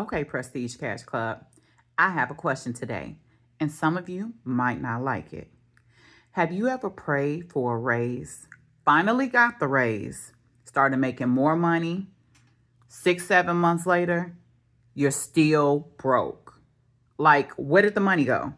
Okay, Prestige Cash Club, I have a question today, and some of you might not like it. Have you ever prayed for a raise? Finally got the raise, started making more money. 6, 7 months later, you're still broke. Like, where did the money go?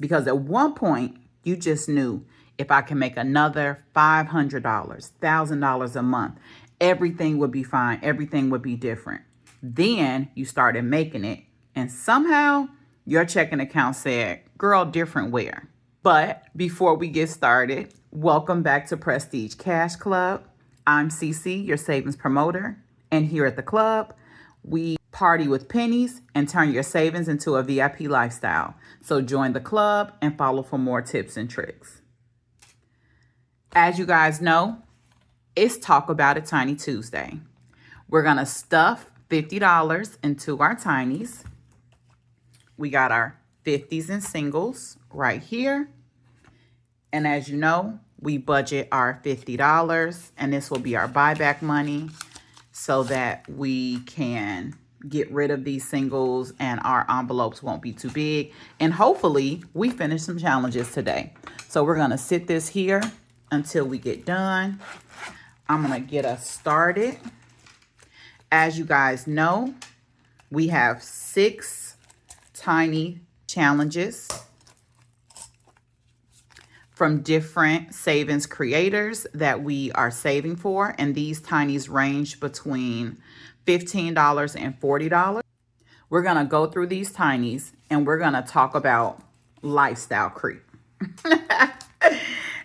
Because at one point, you just knew if I can make another $500, $1,000 a month, everything would be fine. Everything would be different. Then you started making it, and somehow your checking account said, girl, different where? But before we get started, welcome back to Prestige Cash Club. I'm CC, your savings promoter. And here at the club, we party with pennies and turn your savings into a VIP lifestyle. So join the club and follow for more tips and tricks. As you guys know, it's Talk About It Tiny Tuesday. We're going to stuff $50 into our tinies. We got our 50s and singles right here. And as you know, we budget our $50, and this will be our buyback money so that we can get rid of these singles and our envelopes won't be too big. And hopefully we finish some challenges today. So we're going to sit this here until we get done. I'm going to get us started. As you guys know, we have 6 tiny challenges from different savings creators that we are saving for. And these tinies range between $15 and $40. We're going to go through these tinies and we're going to talk about lifestyle creep.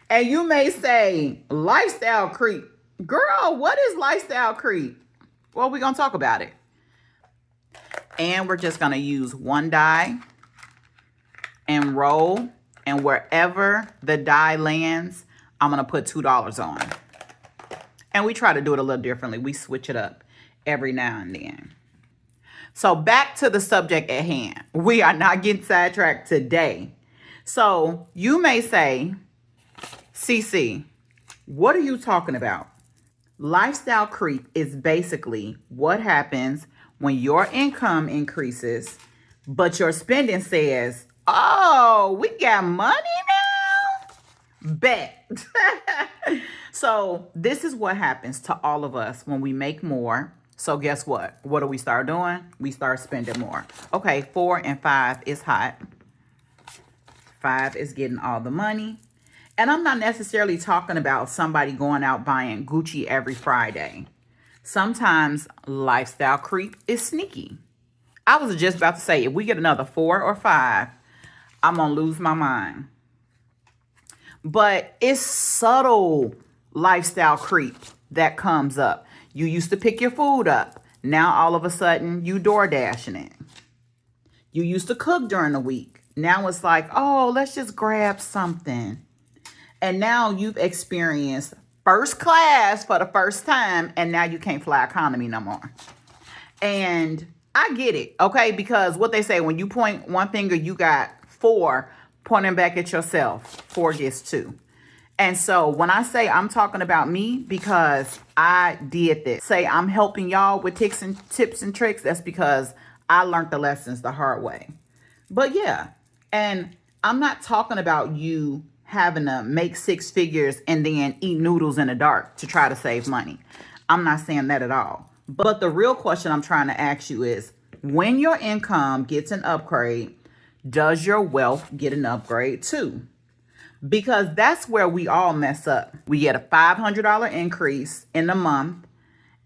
And you may say, lifestyle creep? Girl, what is lifestyle creep? Well, we're going to talk about it. And we're just going to use one die and roll. And wherever the die lands, I'm going to put $2 on. And we try to do it a little differently. We switch it up every now and then. So back to the subject at hand. We are not getting sidetracked today. So you may say, CC, what are you talking about? Lifestyle creep is basically what happens when your income increases, but your spending says, oh, we got money now? Bet. So this is what happens to all of us when we make more. So guess what? What do we start doing? We start spending more. Okay, 4 and 5 is hot. 5 is getting all the money. And I'm not necessarily talking about somebody going out buying Gucci every Friday. Sometimes lifestyle creep is sneaky. I was just about to say, if we get another 4 or 5, I'm going to lose my mind. But it's subtle lifestyle creep that comes up. You used to pick your food up. Now, all of a sudden, you door dashing it. You used to cook during the week. Now it's like, oh, let's just grab something. And now you've experienced first class for the first time, and now you can't fly economy no more. And I get it, okay? Because what they say, when you point one finger, you got 4 pointing back at yourself. 4 gets 2. And so when I say I'm talking about me, because I did this. Say I'm helping y'all with tips and tricks, that's because I learned the lessons the hard way. But yeah, and I'm not talking about you having to make 6 figures and then eat noodles in the dark to try to save money. I'm not saying that at all. But the real question I'm trying to ask you is, when your income gets an upgrade, does your wealth get an upgrade too? Because that's where we all mess up. We get a $500 increase in a month,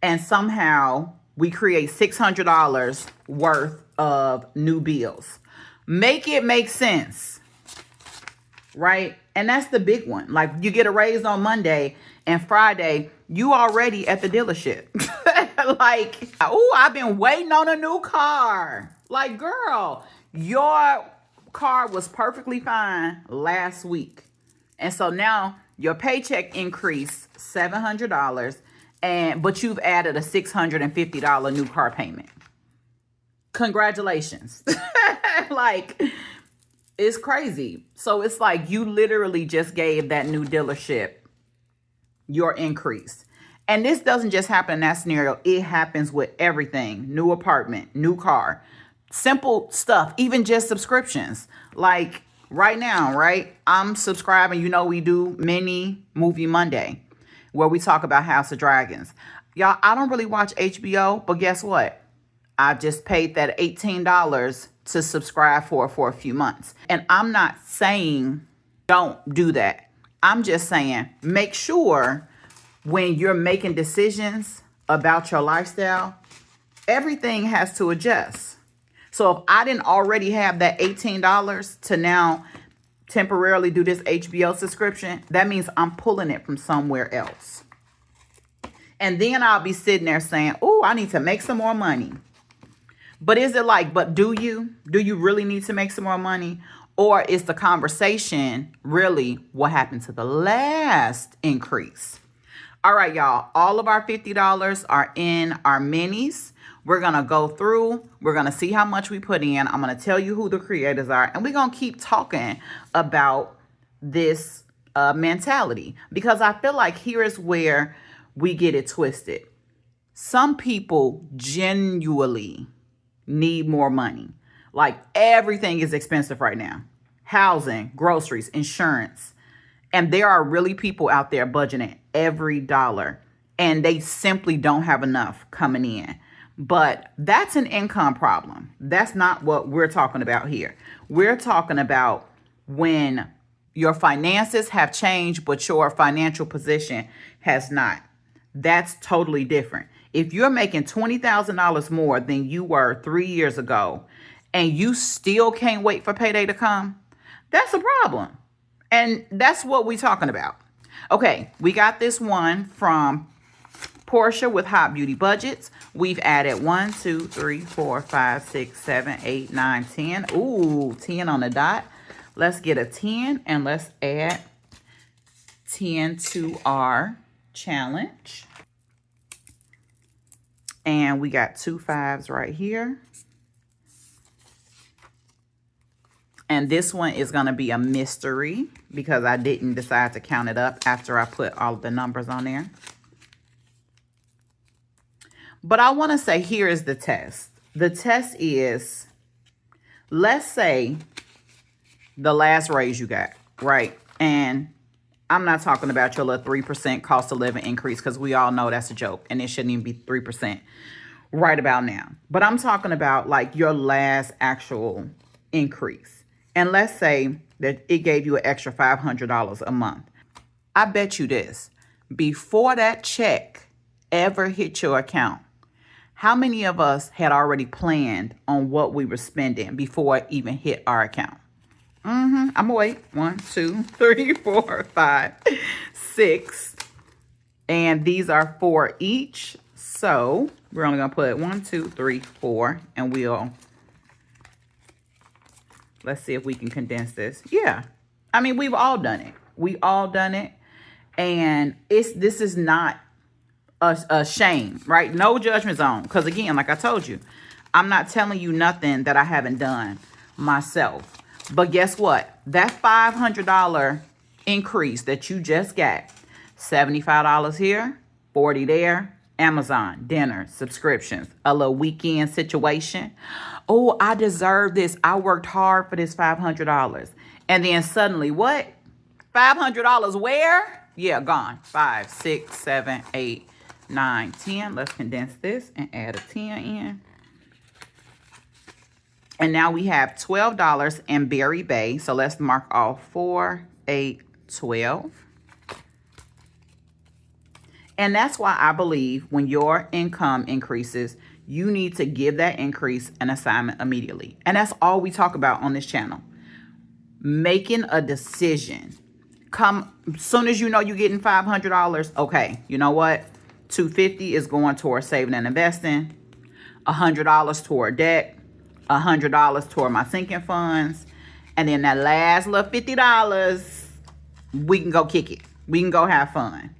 and somehow we create $600 worth of new bills. Make it make sense, right? And that's the big one. Like, you get a raise on Monday, and Friday, you already at the dealership. Like, oh, I've been waiting on a new car. Like, girl, your car was perfectly fine last week. And so now your paycheck increased $700, but you've added a $650 new car payment. Congratulations. Like, it's crazy. So it's like you literally just gave that new dealership your increase. And this doesn't just happen in that scenario. It happens with everything. New apartment, new car, simple stuff, even just subscriptions. Like right now, right? I'm subscribing. You know, we do Mini Movie Monday where we talk about House of Dragons. Y'all, I don't really watch HBO, but guess what? I just paid that $18 to subscribe for a few months. And I'm not saying don't do that. I'm just saying make sure when you're making decisions about your lifestyle, everything has to adjust. So if I didn't already have that $18 to now temporarily do this HBO subscription, that means I'm pulling it from somewhere else. And then I'll be sitting there saying, oh, I need to make some more money. But is it like, but do you? Do you really need to make some more money? Or is the conversation really what happened to the last increase? All right, y'all. All of our $50 are in our minis. We're going to go through. We're going to see how much we put in. I'm going to tell you who the creators are. And we're going to keep talking about this mentality. Because I feel like here is where we get it twisted. Some people genuinely need more money. Like everything is expensive right now. Housing, groceries, insurance. And there are really people out there budgeting every dollar. And they simply don't have enough coming in. But that's an income problem. That's not what we're talking about here. We're talking about when your finances have changed, but your financial position has not. That's totally different. If you're making $20,000 more than you were 3 years ago, and you still can't wait for payday to come, that's a problem. And that's what we're talking about. Okay, we got this one from Portia with Hot Beauty Budgets. We've added 1, 2, 3, 4, 5, 6, 7, 8, 9, 10. Ooh, 10 on the dot. Let's get a 10 and let's add 10 to our challenge. And we got 2 5s right here. And this one is going to be a mystery because I didn't decide to count it up after I put all of the numbers on there. But I want to say here is the test. The test is, let's say the last raise you got, right? And I'm not talking about your little 3% cost of living increase because we all know that's a joke and it shouldn't even be 3% right about now. But I'm talking about like your last actual increase. And let's say that it gave you an extra $500 a month. I bet you this, before that check ever hit your account, how many of us had already planned on what we were spending before it even hit our account? I'm gonna wait. 1, 2, 3, 4, 5, 6. And these are 4 each. So we're only gonna put 1, 2, 3, 4, and let's see if we can condense this. Yeah. I mean, we've all done it. We all done it. And this is not a shame, right? No judgment zone. Because again, like I told you, I'm not telling you nothing that I haven't done myself. But guess what? That $500 increase that you just got, $75 here, $40 there, Amazon, dinner, subscriptions, a little weekend situation. Oh, I deserve this. I worked hard for this $500. And then suddenly what? $500 where? Yeah, gone. 5, 6, 7, 8, 9, 10. Let's condense this and add a 10 in. And now we have $12 in Berry Bay. So let's mark off 4, 8, 12. And that's why I believe when your income increases, you need to give that increase an assignment immediately. And that's all we talk about on this channel. Making a decision. Come as soon as you know you're getting $500. Okay, you know what? $250 is going towards saving and investing. $100 toward debt. $100 toward my sinking funds. And then that last little $50, we can go kick it. We can go have fun.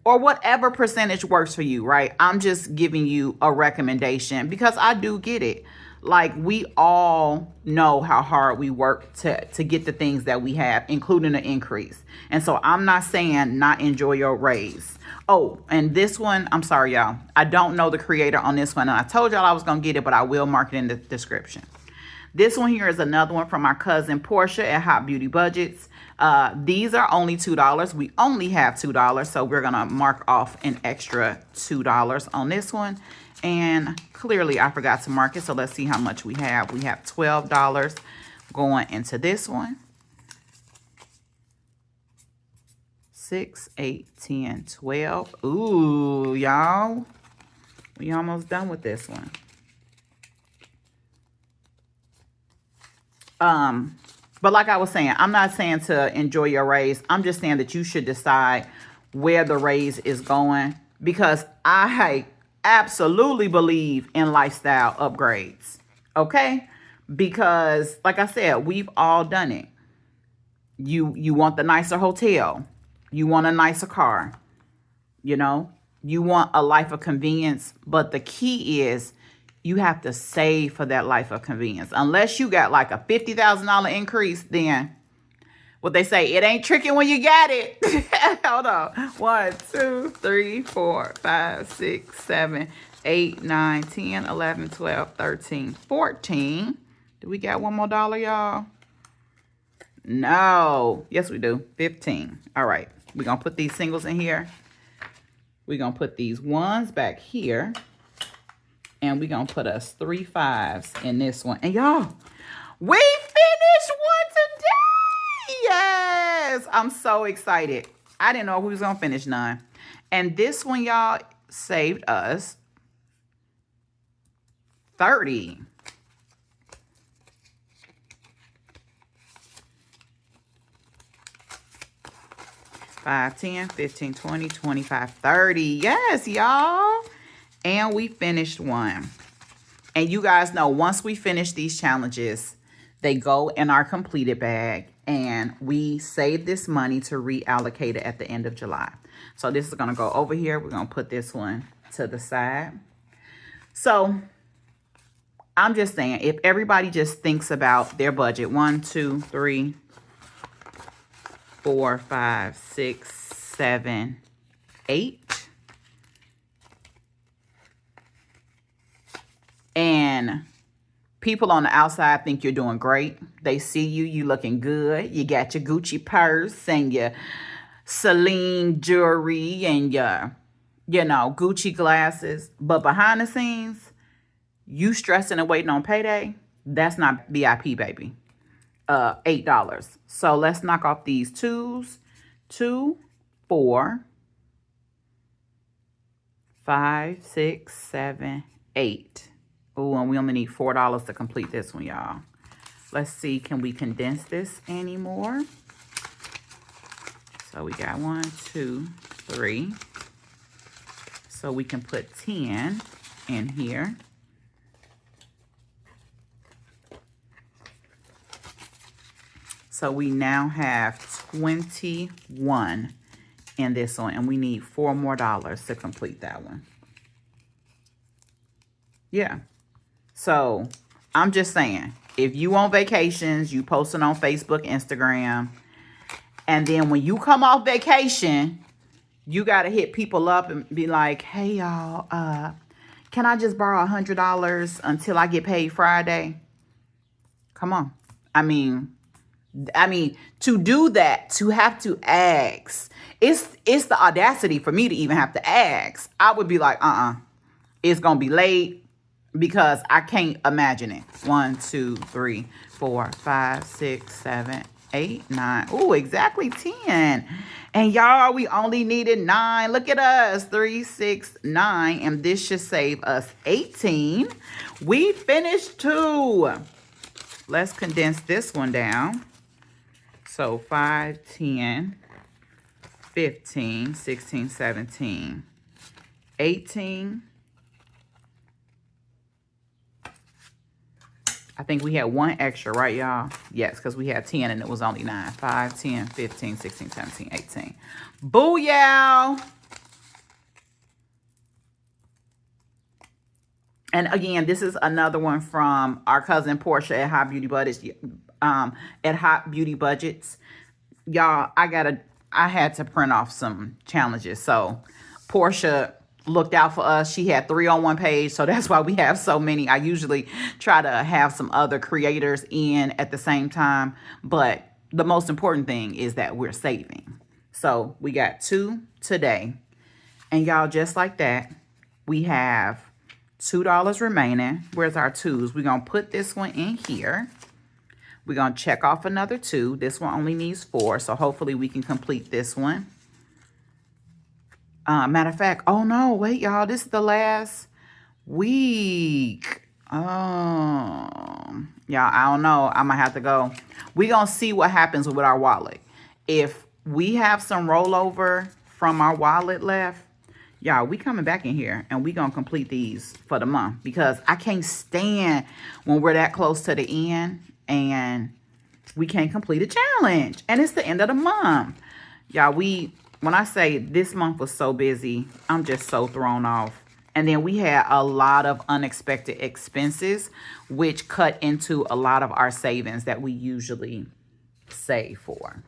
Or whatever percentage works for you, right? I'm just giving you a recommendation because I do get it. Like, we all know how hard we work to get the things that we have, including the increase. And so I'm not saying not enjoy your raise. Oh, and this one, I'm sorry, y'all. I don't know the creator on this one. And I told y'all I was going to get it, but I will mark it in the description. This one here is another one from our cousin Portia at Hot Beauty Budgets. These are only $2. We only have $2, so we're going to mark off an extra $2 on this one. And clearly I forgot to mark it, so let's see how much we have. We have $12 going into this one. 6, 8, 10, 12. Ooh, y'all. We almost done with this one. But like I was saying, I'm not saying to enjoy your raise. I'm just saying that you should decide where the raise is going, because I absolutely believe in lifestyle upgrades. Okay? Because like I said, we've all done it. You want the nicer hotel. You want a nicer car. You know, you want a life of convenience, but the key is you have to save for that life of convenience. Unless you got like a $50,000 increase, then what they say, it ain't tricking when you got it. Hold on. 1, 2, 3, 4, 5, 6, 7, 8, 9, 10, 11, 12, 13, 14. Do we got one more dollar, y'all? No. Yes, we do. 15. All right. We're going to put these singles in here. We're going to put these ones back here. And we're going to put us 3 5s in this one. And y'all, we finished one today. Yes. I'm so excited. I didn't know we was going to finish none. And this one, y'all, saved us 30. $5, $10, $15, $20, $25, $30. Yes, y'all. And we finished one. And you guys know, once we finish these challenges, they go in our completed bag. And we save this money to reallocate it at the end of July. So this is going to go over here. We're going to put this one to the side. So I'm just saying, if everybody just thinks about their budget. 1, 2, 3, 4, 5, 6, 7, 8. And people on the outside think you're doing great. They see you, you looking good. You got your Gucci purse and your Celine jewelry and your, Gucci glasses. But behind the scenes, you stressing and waiting on payday. That's not VIP, baby. $8. So let's knock off these 2s. 2, 4, 5, 6, 7, 8. Oh, and we only need $4 to complete this one, y'all. Let's see, can we condense this anymore? So we got 1, 2, 3. So we can put 10 in here. So we now have 21 in this one, and we need $4 more to complete that one. Yeah. So I'm just saying, if you on vacations, you posting on Facebook, Instagram, and then when you come off vacation, you got to hit people up and be like, hey, y'all, can I just borrow $100 until I get paid Friday? Come on. I mean, to do that, to have to ask, it's the audacity for me to even have to ask. I would be like, it's going to be late. Because I can't imagine it. 1, 2, 3, 4, 5, 6, 7, 8, 9. Ooh, exactly 10. And y'all, we only needed 9. Look at us. 3, 6, 9. And this should save us 18. We finished 2. Let's condense this one down. So 5, 10, 15, 16, 17, 18. I think we had one extra, right, y'all? Yes, because we had 10 and it was only 9. 5, 10, 15, 16, 17, 18. Booyah! And again, this is another one from our cousin Portia at Hot Beauty Budgets. At Hot Beauty Budgets, y'all. I had to print off some challenges. So Portia looked out for us. She had 3 on one page, so that's why we have so many. I usually try to have some other creators in at the same time, but the most important thing is that we're saving. So we got 2 today, and y'all, just like that, we have $2 remaining. Where's our 2s? We're gonna put this one in here. We're going to check off another 2. This one only needs 4, so hopefully we can complete this one. Matter of fact, oh no, wait, y'all. This is the last week. Oh, y'all, I don't know. I'm going to have to go. We're going to see what happens with our wallet. If we have some rollover from our wallet left, y'all, we coming back in here and we going to complete these for the month, because I can't stand when we're that close to the end and we can't complete a challenge, and it's the end of the month. Y'all, when I say this month was so busy, I'm just so thrown off. And then we had a lot of unexpected expenses, which cut into a lot of our savings that we usually save for.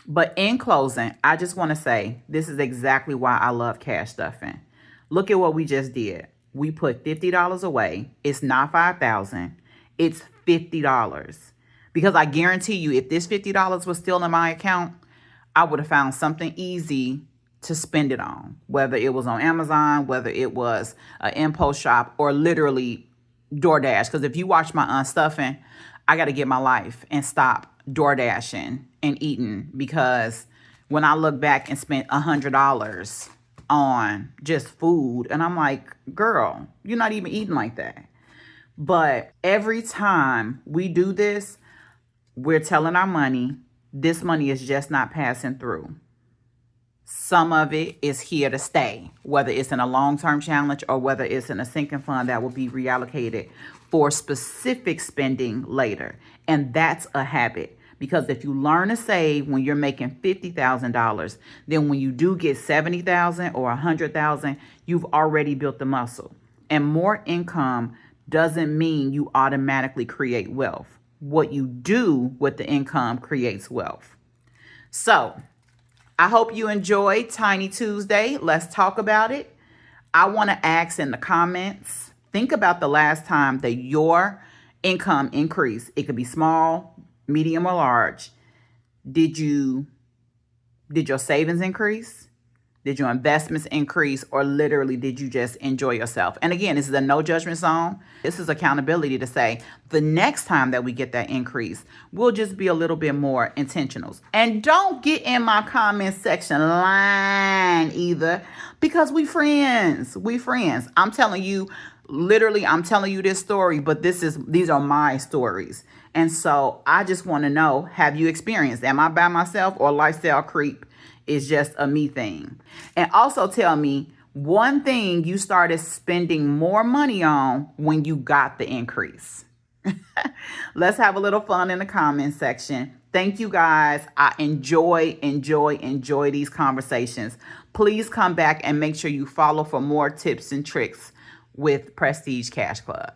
But in closing, I just want to say this is exactly why I love cash stuffing. Look at what we just did. We put $50 away. It's not $5,000. It's $50. Because I guarantee you, if this $50 was still in my account, I would have found something easy to spend it on. Whether it was on Amazon, whether it was an impulse shop, or literally DoorDash. Because if you watch my unstuffing, I got to get my life and stop DoorDashing and eating. Because when I look back and spent $100 on just food, and I'm like, girl, you're not even eating like that. But every time we do this, we're telling our money, this money is just not passing through. Some of it is here to stay, whether it's in a long-term challenge or whether it's in a sinking fund that will be reallocated for specific spending later. And that's a habit, because if you learn to save when you're making $50,000, then when you do get $70,000 or $100,000, you've already built the muscle. And more income doesn't mean you automatically create wealth. What you do with the income creates wealth. So I hope you enjoyed Tiny Tuesday. Let's talk about it. I want to ask in the comments, think about the last time that your income increased. It could be small, medium, or large. Did your savings increase? Did your investments increase, or literally did you just enjoy yourself? And again, this is a no judgment zone. This is accountability to say the next time that we get that increase, we'll just be a little bit more intentional. And don't get in my comment section line either, because we friends. I'm telling you, literally, I'm telling you this story, but these are my stories. And so I just want to know, have you experienced? Am I by myself, or lifestyle creep is just a me thing? And also tell me one thing you started spending more money on when you got the increase. Let's have a little fun in the comment section. Thank you guys. I enjoy these conversations. Please come back and make sure you follow for more tips and tricks with Prestige Cash Club.